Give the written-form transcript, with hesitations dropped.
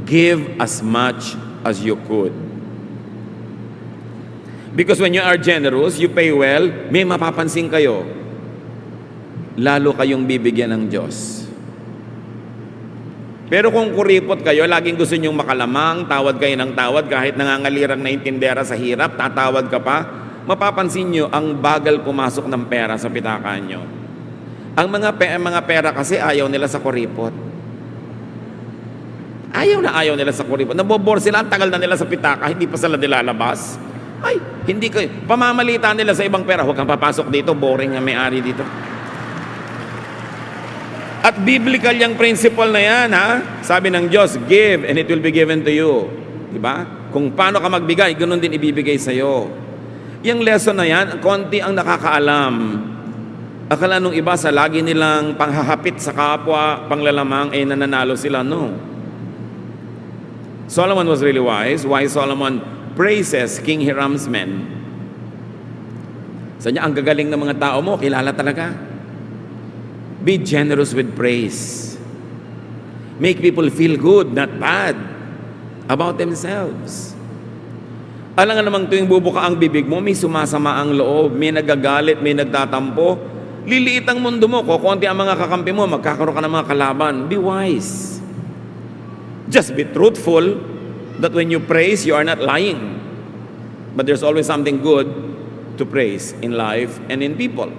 give as much as you could. Because when you are generous, you pay well, may mapapansin kayo. Lalo kayong bibigyan ng Diyos. Pero kung kuripot kayo, laging gusto nyong makalamang, tawad kayo ng tawad, kahit nangangalirang na yung tindera sa hirap, tatawad ka pa, mapapansin nyo ang bagal pumasok ng pera sa pitakan nyo. Ang mga pera kasi ayaw nila sa kuripot. Ayaw nila sa kuripot. Nabobor sila, ang tagal na nila sa pitaka, hindi pa sila nilalabas. Ay, hindi kayo. Pamamalita nila sa ibang pera, huwag kang papasok dito, boring nga may-ari dito. At biblical yung principle na yan, ha? Sabi ng Diyos, give and it will be given to you. Diba? Kung paano ka magbigay, ganun din ibibigay sa'yo. Yung lesson na yan, konti ang nakakaalam. Akala nung iba sa lagi nilang panghahapit sa kapwa, panglalamang, eh nananalo sila. No. Solomon was really wise. Why Solomon praises King Hiram's men. Sa niya, ang gagaling ng mga tao mo, kilala talaga. Be generous with praise. Make people feel good, not bad, about themselves. Alam nga namang tuwing bubuka ang bibig mo, may sumasama ang loob, may nagagalit, may nagtatampo. Liliit ang mundo mo, kukunti ang mga kakampi mo, magkakaroon ka ng mga kalaban. Be wise. Just be truthful that when you praise, you are not lying. But there's always something good to praise in life and in people.